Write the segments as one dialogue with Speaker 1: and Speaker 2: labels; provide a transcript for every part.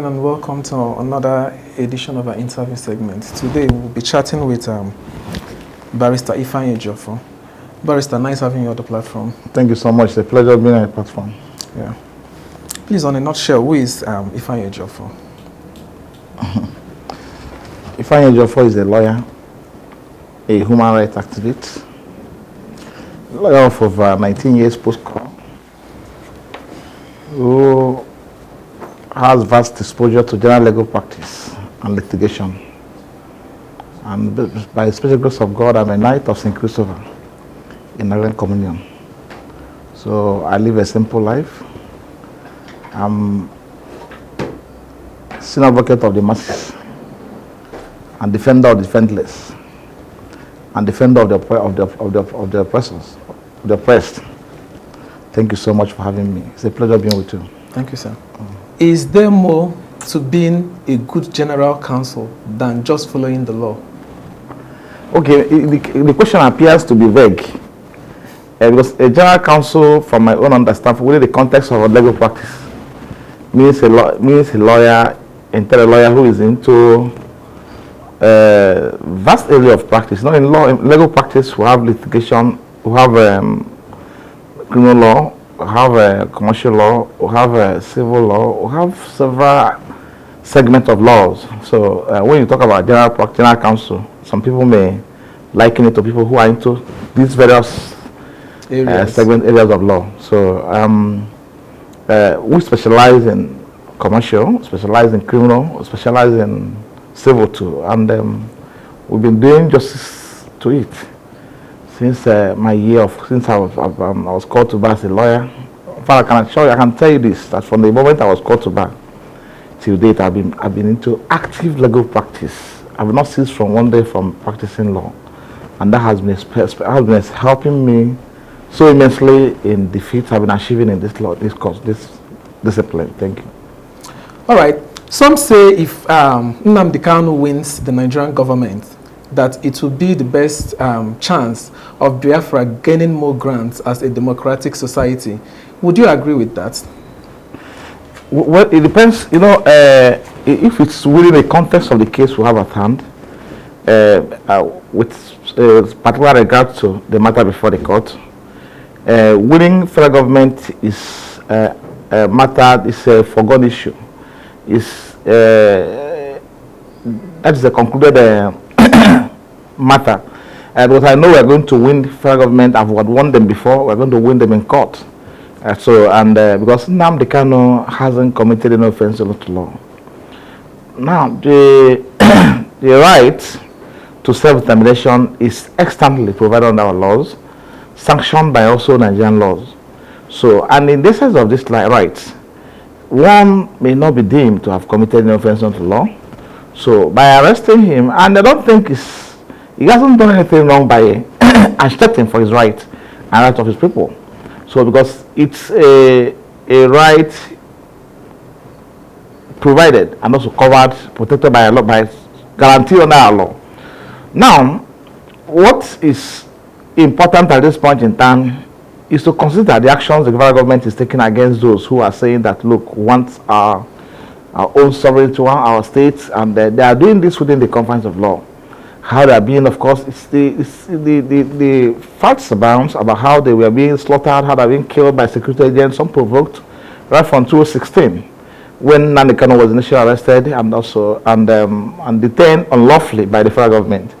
Speaker 1: afternoon and welcome to another edition of our interview segment. Today we'll be chatting with Barrister Ifeanyi Ejiofor. Barrister, nice having you on the platform.
Speaker 2: Thank you so much. It's a pleasure being on the platform.
Speaker 1: Yeah. Please, on a nutshell, who is Ifeanyi Ejiofor?
Speaker 2: Ifeanyi Ejiofor is a lawyer, a human rights activist, lawyer of over 19 years post-law, who has vast exposure to general legal practice and litigation. And by the special grace of God, I'm a knight of St. Christopher in Nigerian Communion. So I live a simple life. I'm senior advocate of the masses and defender of the defenseless and defender of the oppressors, of the oppressed. Thank you so much for having me. It's a pleasure being with you.
Speaker 1: Thank you, sir. Is there more to being a good general counsel than just following the law?
Speaker 2: Okay, the question appears to be vague. Because a general counsel, from my own understanding, within the context of a legal practice, means a lawyer, a lawyer who is into a vast area of practice. Not in law, in legal practice, we have litigation, we have criminal law, we have commercial law, we have civil law, we have several segments of laws. So when you talk about general counsel, some people may liken it to people who are into these various areas of law. So we specialize in commercial, specialize in criminal, specialize in civil too, and we've been doing justice to it since since I was called to bar as a lawyer. In fact, I can tell you this, that from the moment I was called to bar till date, I've been into active legal practice. I've not ceased from one day from practicing law, and that has been helping me so immensely in the feats I've been achieving in this law, this course, this discipline. Thank you.
Speaker 1: All right. Some say if Nnamdi Kanu wins the Nigerian government, that it will be the best chance of Biafra gaining more grants as a democratic society. Would you agree with that?
Speaker 2: Well, it depends. You know, if it's within the context of the case we have at hand, with particular regard to the matter before the court, winning federal government is a matter, is a foregone issue. That is a concluded matter. But I know we're going to win federal government. I've won them before. We're going to win them in court. Because Nnamdi Kanu hasn't committed any offense to law. Now, the right to self-determination is externally provided under our laws, sanctioned by also Nigerian laws. So, and in the sense of this rights, one may not be deemed to have committed an offense unto law. So, by arresting him, and I don't think he hasn't done anything wrong by accepting for his right and right of his people. So, because it's a right provided and also covered, protected by a law, by guaranteed under our law. Now, what is important at this point in time is to consider the actions the federal government is taking against those who are saying that, look, we want our own sovereignty, our states, and they are doing this within the confines of law. How they are being, of course, it's the facts abounds about how they were being slaughtered, how they were being killed by security agents, some provoked, right from 2016, when Nnamdi Kanu was initially arrested and detained unlawfully by the federal government.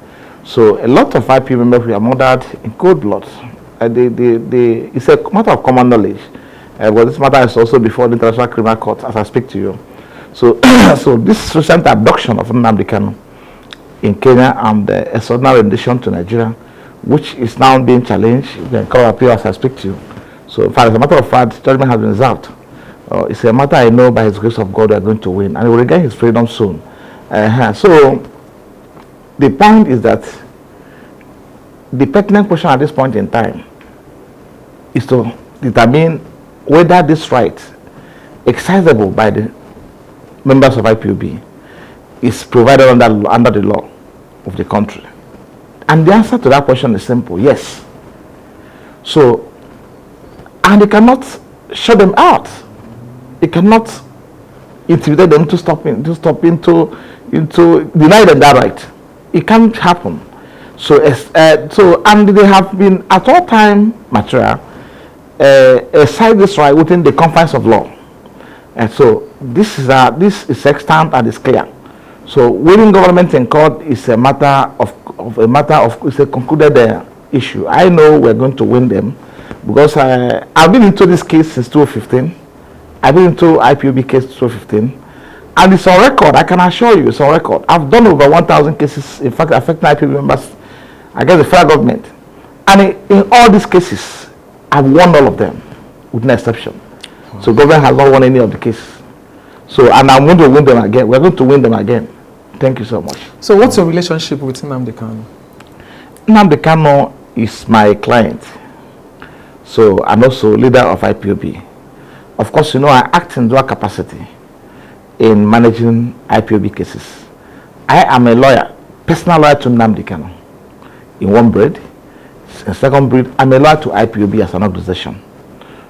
Speaker 2: So a lot of IPOB members were murdered in cold blood. It's a matter of common knowledge. But this matter is also before the International Criminal Court as I speak to you. So, so this recent abduction of Nnamdi Kanu in Kenya and the extraordinary rendition to Nigeria, which is now being challenged, you can call appeal as I speak to you. So, in fact, as a matter of fact, judgment has been reserved. It's a matter I know by His grace of God we are going to win, and he will regain his freedom soon. So, the point is that the pertinent question at this point in time is to determine whether this right, exercisable by the members of IPOB, is provided under the law of the country. And the answer to that question is simple: yes. So, and you cannot shut them out. You cannot intimidate them to deny them that right. It can't happen. So, and they have been at all time material aside this right within the confines of law. And so this is extant and is clear. So winning government in court is a matter of it's a concluded issue. I know we're going to win them because I've been into this case since 2015. I've been into IPOB case 2015, and it's on record. I can assure you, it's on record. I've done over 1,000 cases, in fact, affecting IPOB members against the federal government, and in all these cases, I've won all of them, with no exception. So government has not won any of the cases. So, and I'm going to win them again. We're going to win them again. Thank you so much.
Speaker 1: So what's your relationship with Nnamdi Kanu?
Speaker 2: Nnamdi Kanu is my client. So, and also leader of IPOB. Of course, you know, I act in dual capacity in managing IPOB cases. I am a lawyer, personal lawyer to Nnamdi Kanu in one breed. In second breed, I'm a lawyer to IPOB as an organization.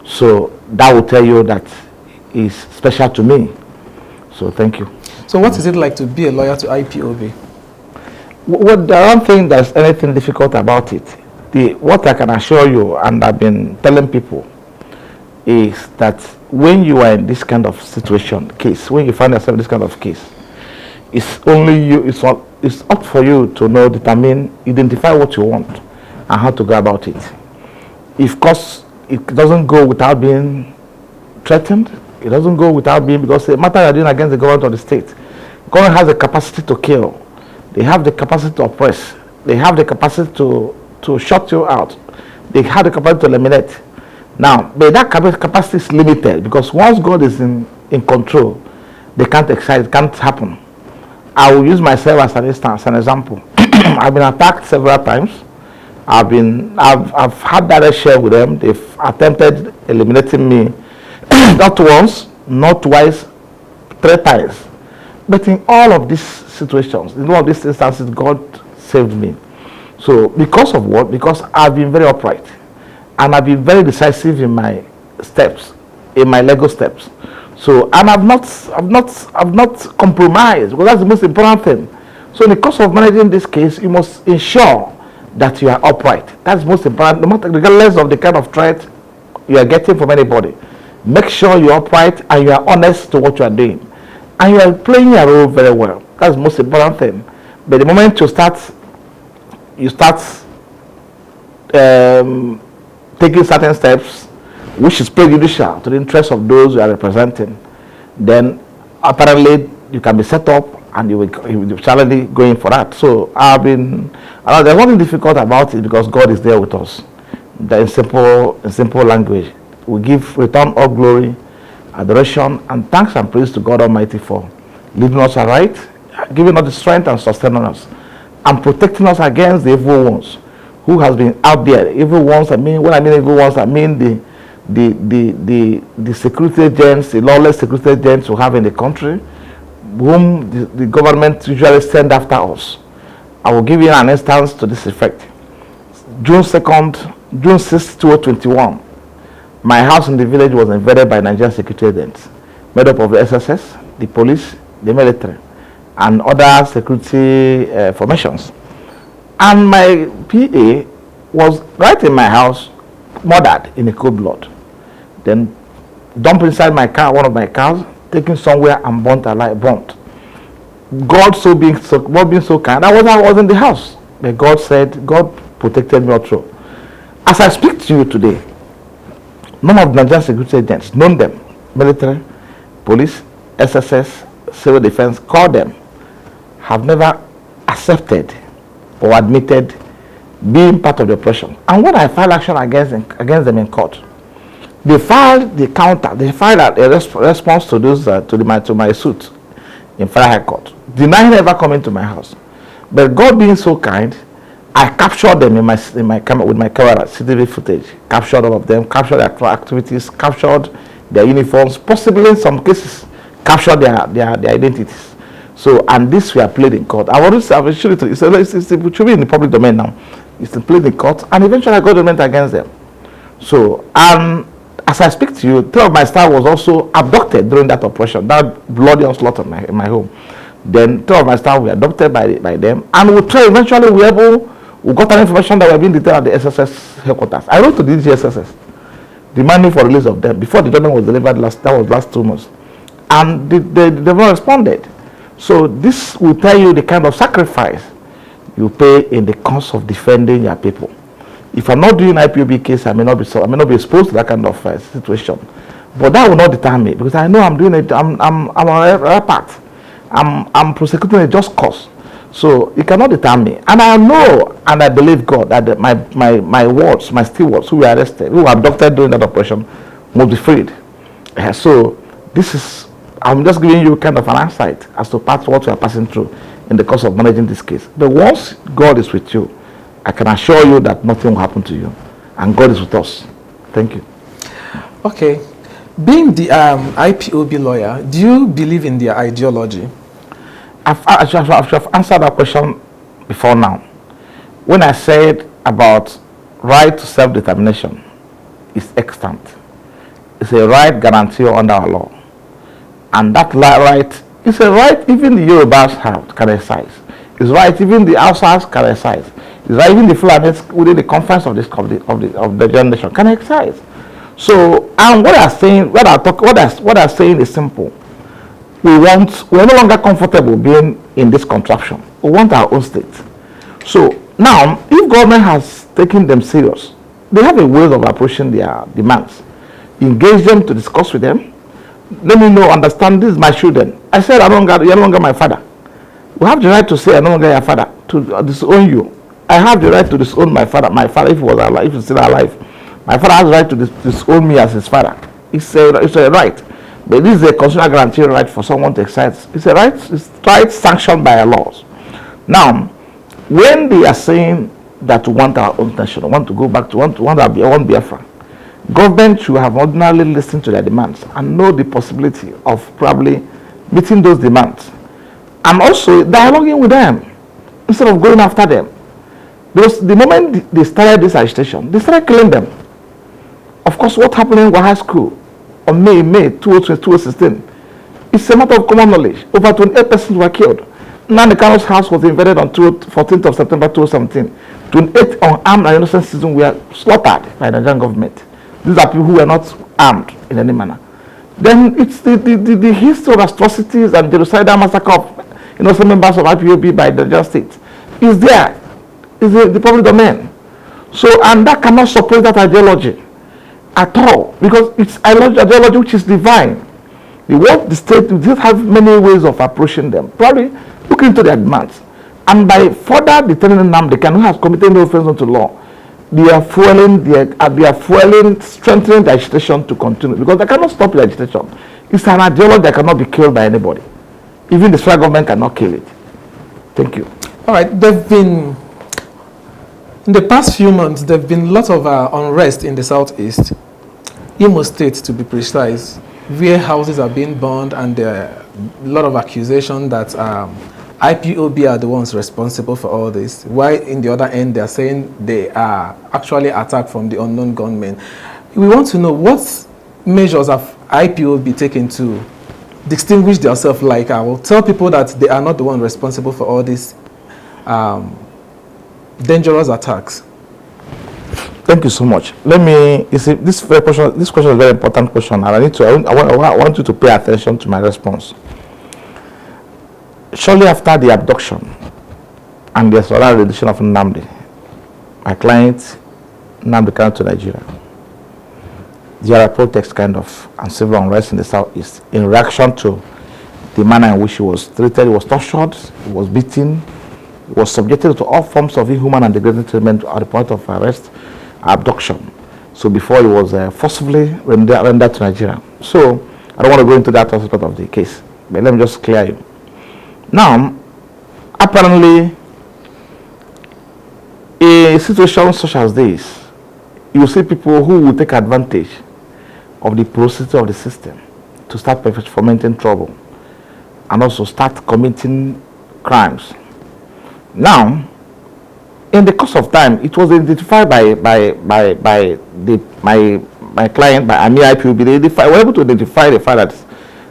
Speaker 2: So that will tell you that is special to me. So thank you.
Speaker 1: So what is it like to be a lawyer to IPOB?
Speaker 2: Well, I don't think there's anything difficult about it. What I can assure you, and I've been telling people, is that when you are in this kind of situation, when you find yourself in this kind of case, it's only you, it's up for you to know, determine, identify what you want and how to go about it. Of course, it doesn't go without being threatened. It doesn't go without being, because the matter you're doing against the government of the state. The government has the capacity to kill. They have the capacity to oppress. They have the capacity to shut you out. They have the capacity to eliminate. Now, but that capacity is limited, because once God is in control, they can't excite, it can't happen. I will use myself as an instance, an example. I've been attacked several times. I've had direct share with them. They've attempted eliminating me, not once, not twice, 3 times. But in all of these situations, in all of these instances, God saved me. So because of what? Because I've been very upright, and I've been very decisive in my steps, in my legal steps. So, and I've not compromised, because that's the most important thing. So in the course of managing this case, you must ensure that you are upright. That's most important, no matter, regardless of the kind of threat you are getting from anybody. Make sure you're upright and you are honest to what you are doing, and you are playing your role very well. That's the most important thing. But the moment you start taking certain steps which is prejudicial to the interests of those you are representing, then apparently you can be set up and you will challenge going for that. So there's nothing difficult about it, because God is there with us. In simple language, we return all glory, adoration, and thanks and praise to God Almighty for leading us aright, giving us the strength and sustaining us, and protecting us against the evil ones who has been out there. Evil ones, when I mean evil ones, I mean the security agents, the lawless security agents who have in the country, whom the government usually send after us. I will give you an instance to this effect. June 6, 2021, my house in the village was invaded by Nigerian security agents, made up of the SSS, the police, the military, and other security formations. And my PA was right in my house, murdered in a cold blood. Then dumped inside my car, one of my cars, taken somewhere and burnt alive, burnt. God being so kind, I was in the house. But God said, God protected me all through. As I speak to you today, none of the Nigerian security agents, none of them, military, police, SSS, civil defense, call them, have never accepted or admitted being part of the operation. And when I filed action against them in court, they filed the counter. They filed a response to those to my suit in Federal High Court, denying ever coming to my house. But God being so kind, I captured them in my camera with my camera, CCTV footage. Captured all of them, captured their activities, captured their uniforms, possibly in some cases, captured their identities. So, and this we are played in court. I've shown it. It should be in the public domain now. It's played in court, and eventually I got judgment against them. So, and as I speak to you, 3 of my staff was also abducted during that operation, that bloody onslaught in my home. Then 3 of my staff were abducted by them, and eventually we got an information that we were being detained at the SSS headquarters. I wrote to the SSS demanding for release of them before the document was delivered last 2 months. And they never responded. So this will tell you the kind of sacrifice you pay in the cause of defending your people. If I'm not doing IPOB case, I may not be exposed to that kind of situation. But that will not deter me, because I know I'm doing it. I'm on a part. I'm prosecuting a just cause. So it cannot deter me. And I know and I believe God that my wards, my stewards who were arrested, who were abducted during that operation, must be freed. So this is, I'm just giving you kind of an insight as to part what we are passing through in the course of managing this case. But once God is with you, I can assure you that nothing will happen to you. And God is with us. Thank you.
Speaker 1: Okay. Being the IPOB lawyer, do you believe in their ideology?
Speaker 2: I've answered that question before now. When I said about right to self-determination is extant. It's a right guaranteed under our law. And that right is a right even the Yorubas can exercise. It's right even the Hausas can exercise. It's right even the Fulanis within the confines of the generation can exercise. So, and what I'm saying is simple. We're no longer comfortable being in this contraption. We want our own state. So now, if government has taken them serious, they have a way of approaching their demands. Engage them to discuss with them. Let me know, understand, this is my children. I said, you're no longer my father. We have the right to say, I'm no longer your father, to disown you. I have the right to disown my father if he was alive, if he's still alive. My father has the right to disown me as his father. It's a right. But this is a constitutional guaranteed right for someone to exercise. It's a right, it's right sanctioned by our laws. Now, when they are saying that we want our own nation, want to go back to want Biafra, government should have ordinarily listened to their demands and know the possibility of probably meeting those demands. And also dialoguing with them instead of going after them. Because the moment they started this agitation, they started killing them. Of course, what happened in High School on May 2016, it's a matter of common knowledge. Over 28 persons were killed. Nnamdi Kanu's house was invaded on 14th of September 2017. 28 unarmed and innocent citizens were slaughtered by the Nigerian government. These are people who were not armed in any manner. Then it's the history of atrocities and genocidal massacre of innocent members of IPOB by the Nigerian state is there. Is the public domain. So, and that cannot support that ideology at all, because it's ideology which is divine. The state will have many ways of approaching them. Probably look into their demands. And by further detaining Nnamdi Kanu, who has committed no offense unto law, they are fueling, strengthening the agitation to continue, because they cannot stop the agitation. It's an ideology that cannot be killed by anybody. Even the federal government cannot kill it. Thank you.
Speaker 1: All right, in the past few months, there have been lots of unrest in the southeast, Imo State to be precise, where houses are being burned, and there are a lot of accusation that IPOB are the ones responsible for all this. While in the other end, they are saying they are actually attacked from the unknown gunmen. We want to know what measures have IPOB taken to distinguish themselves. Like, I will tell people that they are not the one responsible for all these dangerous attacks.
Speaker 2: Thank you so much. You see, this question is a very important question, and I want you to pay attention to my response. Shortly after the abduction and the extradition of Nnamdi, my client Nnamdi Kanu to Nigeria, there are protests and civil unrest in the southeast in reaction to the manner in which he was treated. He was tortured, he was beaten, he was subjected to all forms of inhuman and degrading treatment at the point of arrest, abduction. So before he was forcibly rendered to Nigeria. So I don't want to go into that aspect of the case, but let me just clear you. Now, apparently, a situation such as this, you see people who will take advantage of the porosity of the system to start fomenting trouble and also start committing crimes. Now, in the course of time, it was identified by my client, by AMI IPOB, they were able to identify the fact that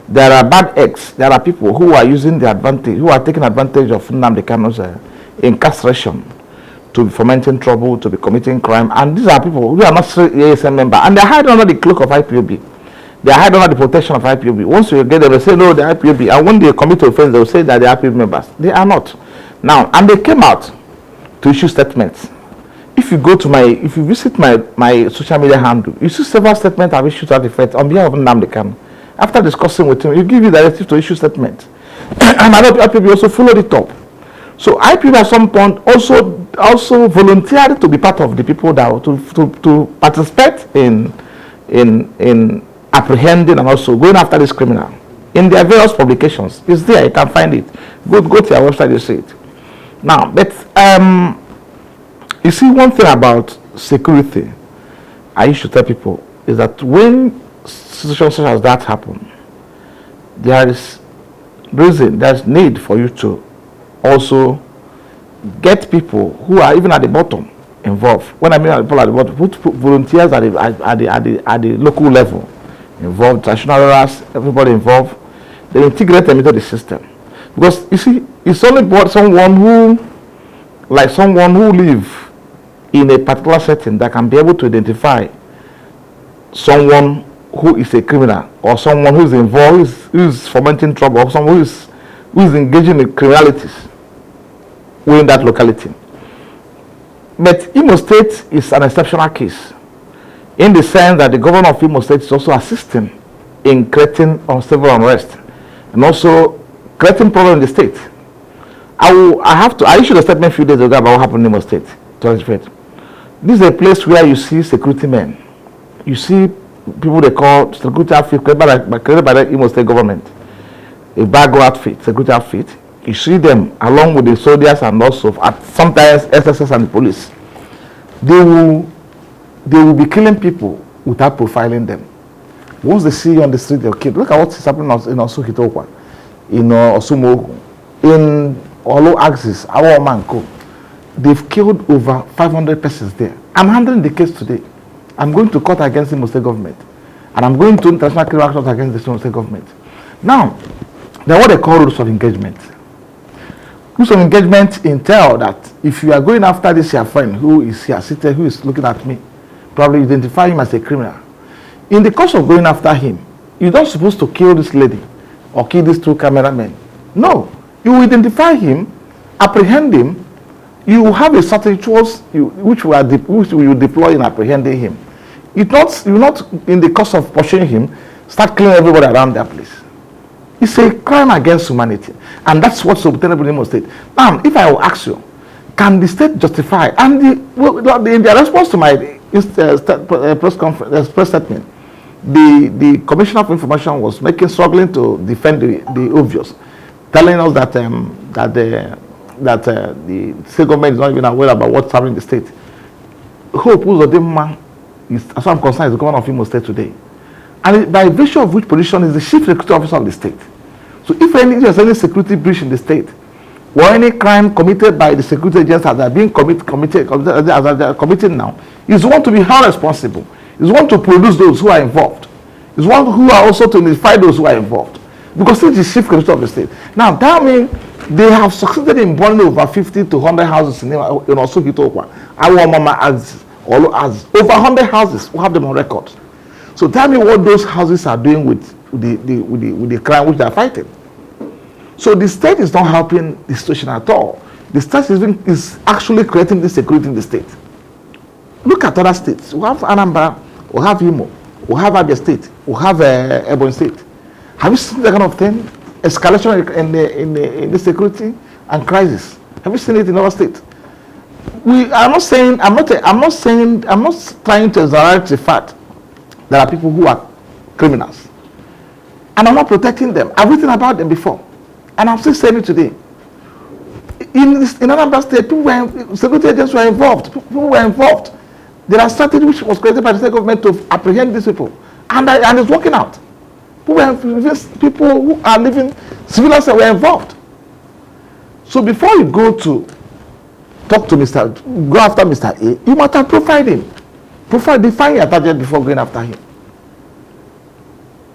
Speaker 2: there are bad eggs. There are people who are using the advantage, who are taking advantage of Nnamdi Kanu's incarceration to be fomenting trouble, to be committing crime. And these are people who are not ASM members. And they are hiding under the cloak of IPOB. They are hiding under the protection of IPOB. Once you get them, they say, no, the IPOB. And when they commit offense, they will say that they are IPOB members. They are not. Now, and they came out to issue statements. If you go to if you visit my social media handle, you see several statements I've issued at effect on behalf of Nnamdi Kanu. After discussing with him, you give you directive to issue statement. And I know IPOB also followed it up. So IPOB at some point also volunteered to be part of the people that to participate in apprehending and also going after this criminal. In their various publications, it's there, you can find it. Go to their website, you see it. Now, but you see, one thing about security, I used to tell people, is that when situations such as that happen, there is reason, there's need for you to also get people who are even at the bottom involved. When I mean people at the bottom, put volunteers at the local level involved, traditional rulers, everybody involved. They integrate them into the system. Because you see, it's only about someone who live in a particular setting that can be able to identify someone who is a criminal, or someone who is involved, who is fomenting trouble, or someone who is engaging in criminalities within that locality. But Imo State is an exceptional case, in the sense that the governor of Imo State is also assisting in creating civil unrest and also creating problems in the state. I issued a statement a few days ago about what happened in Imo State. This is a place where you see security men. You see people they call security outfit created by the Imo State government. A bago outfit, security outfit. You see them along with the soldiers and also sometimes SSS and the police. They will be killing people without profiling them. Once they see you on the street, they'll kill. Look at what is happening in Osukitokwa, in Osumogu, in Olo Axis, our Manko. They've killed over 500 persons there. I'm handling the case today. I'm going to court against the Imo State government. And I'm going to international criminal actions against the Imo State government. Now, there are what they call rules of engagement. Rules of engagement entail that if you are going after this your friend who is here seated, who is looking at me, probably identify him as a criminal. In the course of going after him, you're not supposed to kill this lady or kill these two cameramen. No. You identify him, apprehend him. You have a certain tools which you deploy in apprehending him. You not in the course of pursuing him start killing everybody around that place. It's a crime against humanity, and that's what's obtainable in Imo State. Now, if I will ask you, can the state justify? And in their response to my press statement, the Commissioner of Information was struggling to defend the obvious, telling us that the state government is not even aware about what's happening in the state. Hope Uzodimma is, as far as I'm concerned, is the governor of Imo State today. And by virtue of which position is the chief security officer of the state. So if there's any security breach in the state, or any crime committed by the security agents as they are being committed now, is one to be held responsible. Is one to produce those who are involved. Is one who are also to notify those who are involved. Because it's the chief security of the state. Now that means they have succeeded in burning over 50 to 100 houses in Osukitokwa. Our mama has over 100 houses. We have them on record. So tell me what those houses are doing with the crime which they are fighting. So the state is not helping the situation at all. The state is actually creating this security in the state. Look at other states. We have Anambra, we have Imo, we have Abia State, we have Ebonyi State. Have you seen that kind of thing? Escalation in the security and crisis. Have you seen it in our state? I'm not trying to exaggerate the fact there are people who are criminals. And I'm not protecting them. I've written about them before. And I'm still saying it today. In Anambra State, security agents were involved. People were involved. There are strategy which was created by the state government to apprehend these people. And it's working out. People who are living, civilians were involved. So before you go to talk to go after Mr. A, you must have profiled him. define your target before going after him.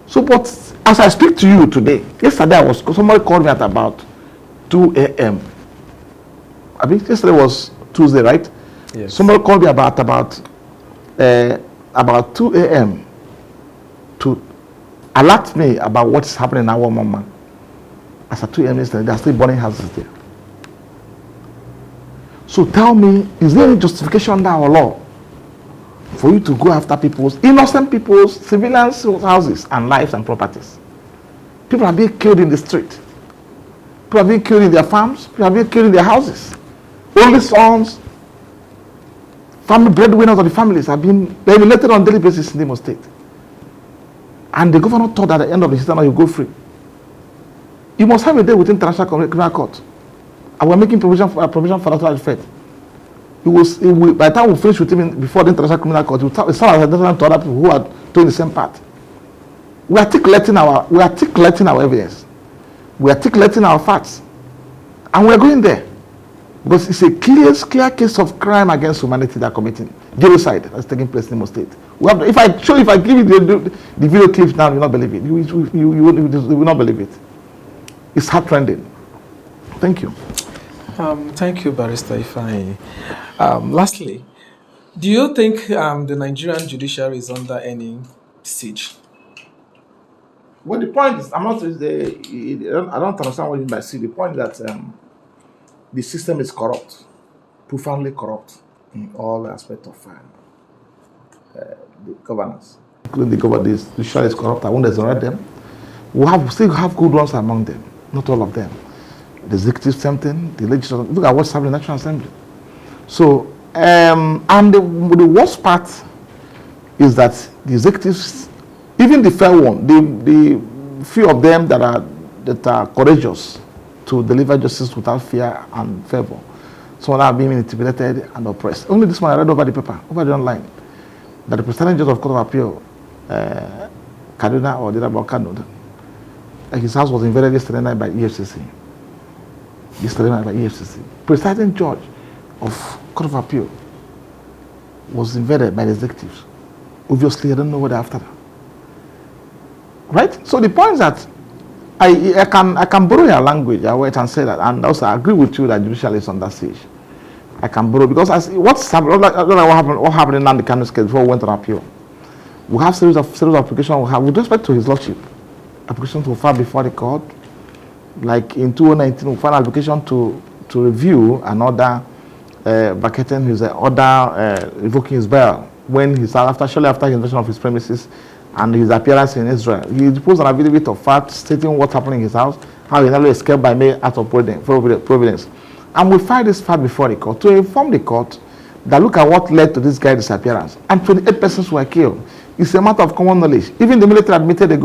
Speaker 2: So, but as I speak to you today, yesterday somebody called me at about 2 a.m. I mean, yesterday was Tuesday, right?
Speaker 1: Yes.
Speaker 2: Somebody called me about 2 a.m. to alert me about what is happening in our mama. As at 2 a.m. yesterday, they are still burning houses there. So tell me, is there any justification under our law for you to go after innocent people's, civilians' houses and lives and properties? People are being killed in the street. People are being killed in their farms. People are being killed in their houses. Only sons, family breadwinners of the families are being eliminated on a daily basis in Imo State. And the governor thought at the end of the system that you go free. You must have a day with International Criminal Court. And we're making provision for that effect. By the time we finish with him before the International Criminal Court, it will serve as a deterrent to other people who are doing the same part. We are collecting our evidence. We are collecting our facts. And we are going there. Because it's a clear case of crime against humanity that are committing. Genocide that's taking place in Imo State. If I give you the video clips now, you will not believe it. You will not believe it. It's heart-rending. Thank you.
Speaker 1: Thank you, Barrister Ifeanyi. Lastly, do you think the Nigerian judiciary is under any siege?
Speaker 2: Well, the point is, I don't understand what you mean by siege. The point is that the system is corrupt, profoundly corrupt in all aspects of the governance, including the governance. The judiciary is corrupt. I won't exonerate them. We still have good ones among them, not all of them. The executive, same thing. The legislature, look at what's happening in the National Assembly. So, and the worst part is that the executives, even the fair one, the few of them that are courageous to deliver justice without fear and favor, some are being intimidated and oppressed. Only this one I read over the online, that the presiding judge of Court of Appeal, Kaduna or Kanu, his house was invaded yesterday night by EFCC. Presiding judge of Court of Appeal was invaded by the executives. Obviously, I don't know what they're after. Right? So the point is that I can borrow your language, I wait and say that, and also I agree with you that judicial is under siege. I can borrow because what happened in Nnamdi Kanu's case before we went on appeal. We have series of applications we have with respect to his lordship. Applications will file before the court. Like in 2019, we filed an application to review an order vacating his order revoking his bail when shortly after his invasion of his premises and his appearance in Israel. He posed an affidavit of fact stating what's happening in his house, how he narrowly escaped by May out of providence. And we filed this fact before the court to inform the court that look at what led to this guy's disappearance. And 28 persons were killed. It's a matter of common knowledge. Even the military admitted they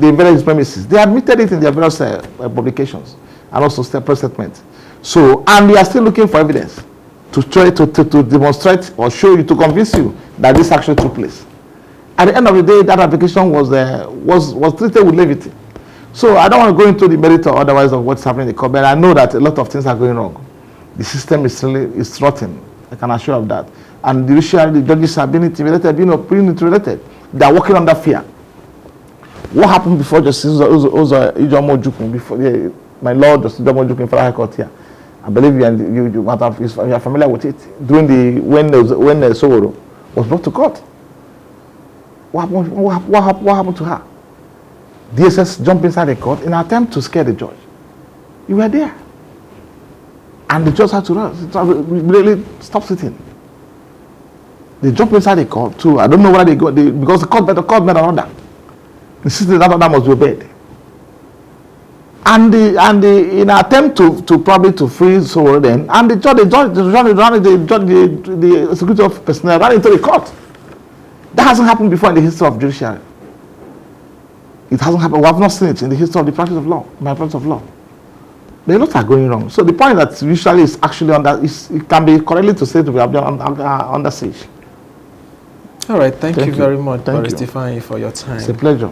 Speaker 2: invaded his premises. They admitted it in their various publications and also press statements. So, and we are still looking for evidence to try to demonstrate or show you, to convince you that this actually took place. At the end of the day, that application was treated with levity. So I don't want to go into the merit or otherwise of what's happening in the court, but I know that a lot of things are going wrong. The system is rotten. I can assure you of that. And the judges have been intimidated, They are working under fear. What happened before Justice Ijomo Ojukwu, before my Lord Justice Ijomo Ojukwu in Federal High Court here? I believe you are familiar with it. During when Soworo was brought to court. What happened to her? DSS jumped inside the court in an attempt to scare the judge. You were there. And the judge had to really stop sitting. They jumped inside the court too. I don't know whether they got because the court made an order. Insisted that order must be obeyed. And in an attempt to probably to freeze Soworo then, and the executive personnel ran into the court. That hasn't happened before in the history of judiciary. It hasn't happened. We have not seen it in the history of the practice of law, my practice of law. But a lot are going wrong. So the point that judiciary is actually it can be correctly to say to be under siege.
Speaker 1: All right. Thank you very much, Barrister Ifeanyi, for your time.
Speaker 2: It's a pleasure.